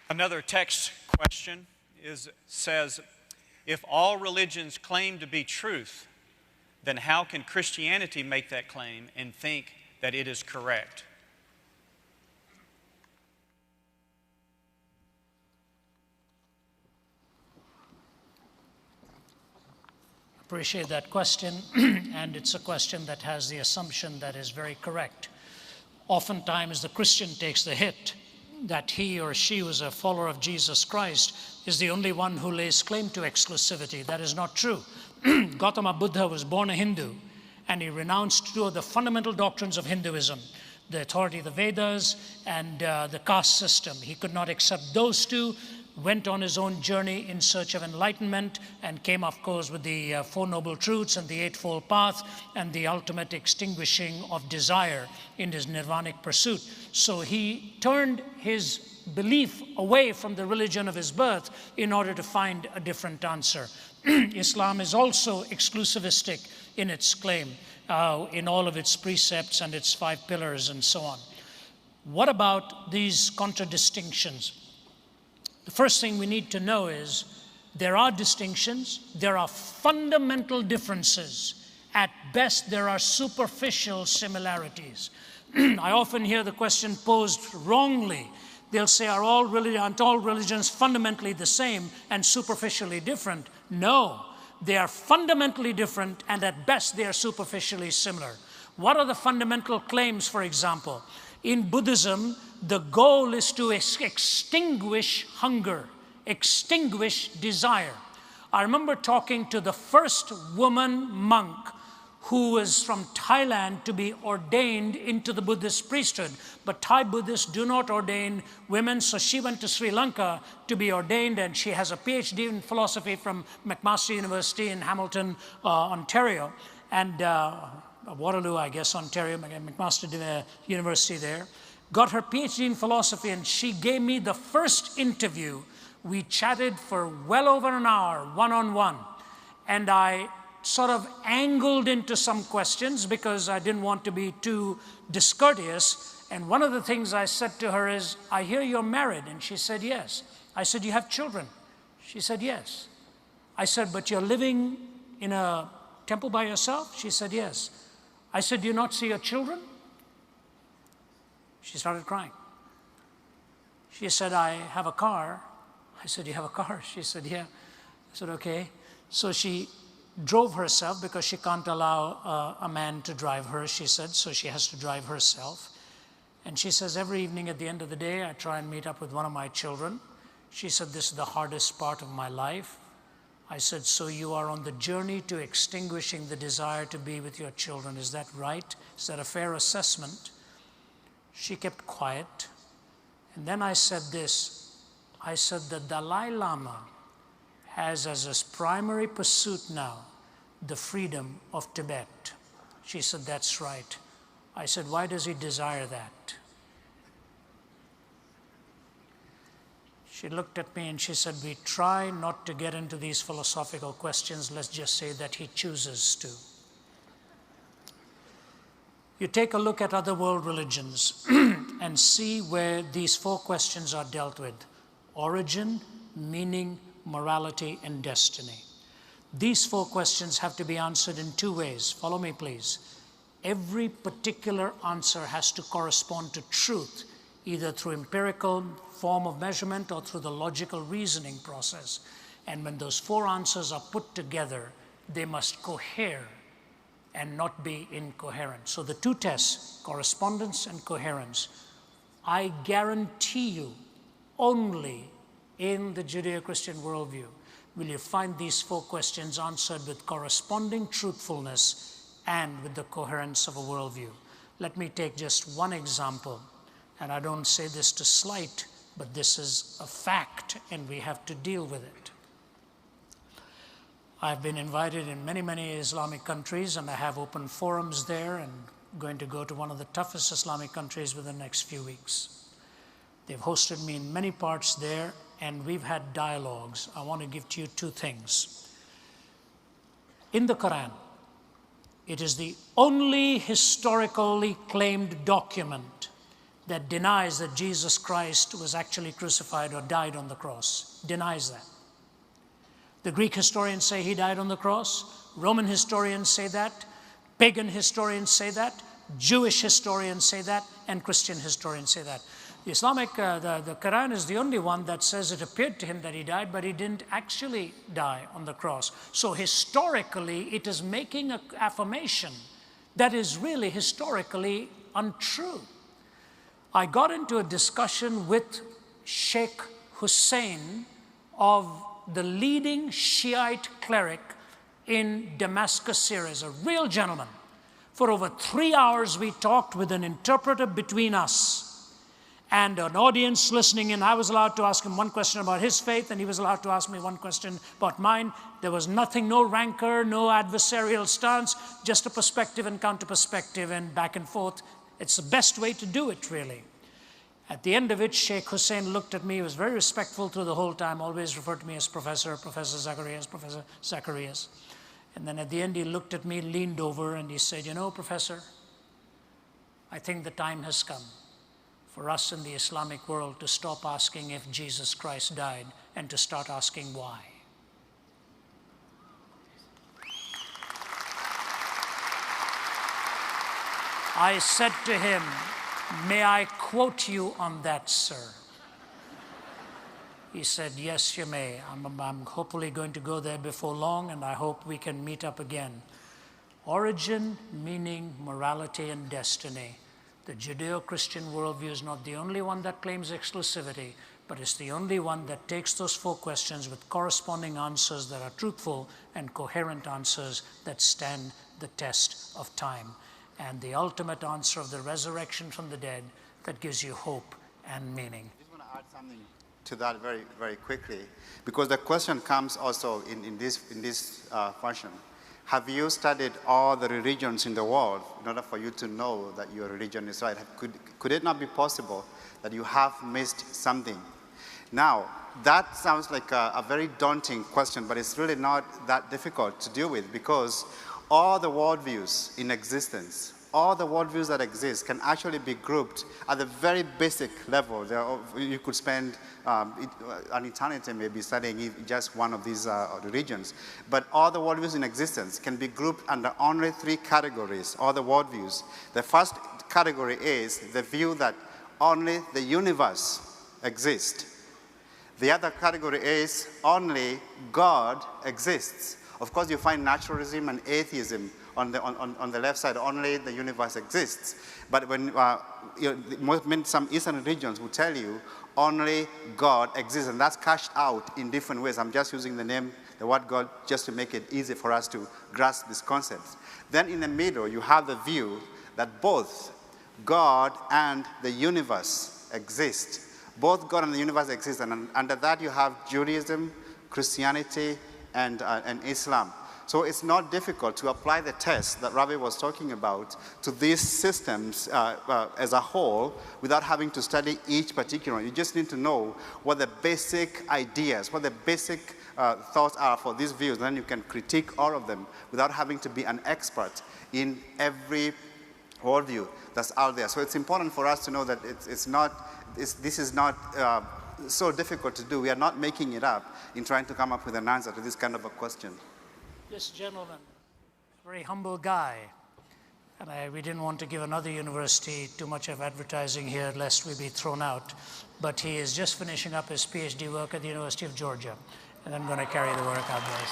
Another text question says, if all religions claim to be truth, then how can Christianity make that claim and think that it is correct? Appreciate that question, and it's a question that has the assumption that is very correct. Oftentimes the Christian takes the hit that he or she who is a follower of Jesus Christ is the only one who lays claim to exclusivity. That is not true. Gautama Buddha was born a Hindu, and he renounced two of the fundamental doctrines of Hinduism, the authority of the Vedas and the caste system. He could not accept those two, went on his own journey in search of enlightenment, and came, of course, with the Four Noble Truths and the Eightfold Path and the ultimate extinguishing of desire in his nirvanic pursuit. So he turned his belief away from the religion of his birth in order to find a different answer. Islam is also exclusivistic in its claim, in all of its precepts and its 5 pillars and so on. What about these contradictions? The first thing we need to know is there are distinctions, there are fundamental differences. At best, there are superficial similarities. I often hear the question posed wrongly. They'll say, aren't all religions fundamentally the same and superficially different? No, they are fundamentally different, and at best they are superficially similar. What are the fundamental claims, for example? In Buddhism, the goal is to extinguish hunger, extinguish desire. I remember talking to the first woman monk who was from Thailand to be ordained into the Buddhist priesthood. But Thai Buddhists do not ordain women, so she went to Sri Lanka to be ordained, and she has a PhD in philosophy from McMaster University in Hamilton, Ontario, and Waterloo, I guess, Ontario, McMaster University there. Got her PhD in philosophy, and she gave me the first interview. We chatted for well over an hour, one-on-one, and I sort of angled into some questions because I didn't want to be too discourteous. And one of the things I said to her is, I hear you're married. And she said, yes. I said, you have children? She said, yes. I said, but you're living in a temple by yourself? She said, yes. I said, do you not see your children? She started crying. She said, I have a car. I said, you have a car? She said, yeah. I said, okay. So she drove herself because she can't allow a man to drive her, she said, so she has to drive herself. And she says, every evening at the end of the day, I try and meet up with one of my children. She said, this is the hardest part of my life. I said, so you are on the journey to extinguishing the desire to be with your children. Is that right? Is that a fair assessment? She kept quiet. And then I said this. I said, the Dalai Lama has as his primary pursuit now the freedom of Tibet. She said, that's right. I said, why does he desire that? She looked at me and she said, we try not to get into these philosophical questions. Let's just say that he chooses to. You take a look at other world religions and see where these 4 questions are dealt with: origin, meaning, morality, and destiny. These 4 questions have to be answered in 2 ways. Follow me, please. Every particular answer has to correspond to truth, either through empirical form of measurement or through the logical reasoning process. And when those 4 answers are put together, they must cohere and not be incoherent. So the 2 tests, correspondence and coherence, I guarantee you, only in the Judeo-Christian worldview will you find these 4 questions answered with corresponding truthfulness and with the coherence of a worldview. Let me take just one example, and I don't say this to slight, but this is a fact, and we have to deal with it. I've been invited in many, many Islamic countries, and I have open forums there, and going to go to one of the toughest Islamic countries within the next few weeks. They've hosted me in many parts there, and we've had dialogues. I want to give to you 2 things. In the Quran, it is the only historically claimed document that denies that Jesus Christ was actually crucified or died on the cross. Denies that. The Greek historians say he died on the cross. Roman historians say that. Pagan historians say that. Jewish historians say that. And Christian historians say that. The the Quran is the only one that says it appeared to him that he died, but he didn't actually die on the cross. So historically, it is making an affirmation that is really historically untrue. I got into a discussion with Sheikh Hussein of the leading Shiite cleric in Damascus, Syria, a real gentleman. For over 3 hours, we talked with an interpreter between us and an audience listening in. I was allowed to ask him one question about his faith, and he was allowed to ask me one question about mine. There was nothing, no rancor, no adversarial stance, just a perspective and counter-perspective and back and forth. It's the best way to do it, really. At the end of it, Sheikh Hussein looked at me. He was very respectful through the whole time, always referred to me as Professor Zacharias, Professor Zacharias. And then at the end, he looked at me, leaned over, and he said, "You know, Professor, I think the time has come for us in the Islamic world to stop asking if Jesus Christ died and to start asking why." I said to him, "May I quote you on that, sir?" He said, "Yes, you may. I'm hopefully going to go there before long, and I hope we can meet up again." Origin, meaning, morality, and destiny. The Judeo-Christian worldview is not the only one that claims exclusivity, but it's the only one that takes those 4 questions with corresponding answers that are truthful and coherent answers that stand the test of time. And the ultimate answer of the resurrection from the dead that gives you hope and meaning. I just want to add something to that very, very quickly, because the question comes also in this fashion. Have you studied all the religions in the world in order for you to know that your religion is right? Could it not be possible that you have missed something? Now, that sounds like a very daunting question, but it's really not that difficult to deal with, because all the worldviews in existence, all the worldviews that exist can actually be grouped at the very basic level. You could spend an eternity maybe studying just one of these religions. But all the worldviews in existence can be grouped under only 3 categories, all the worldviews. The first category is the view that only the universe exists. The other category is only God exists. Of course, you find naturalism and atheism on the left side, only the universe exists. But when some Eastern religions will tell you only God exists, and that's cashed out in different ways. I'm just using the word God, just to make it easy for us to grasp these concepts. Then in the middle, you have the view that both God and the universe exist. Both God and the universe exist, and under that you have Judaism, Christianity, and Islam. So it's not difficult to apply the test that Ravi was talking about to these systems as a whole without having to study each particular one. You just need to know what the basic ideas, what the basic thoughts are for these views. Then you can critique all of them without having to be an expert in every worldview that's out there. So it's important for us to know that this is not so difficult to do. We are not making it up in trying to come up with an answer to this kind of a question. This gentleman, very humble guy, and we didn't want to give another university too much of advertising here lest we be thrown out, but he is just finishing up his PhD work at the University of Georgia, and I'm going to carry the work out there.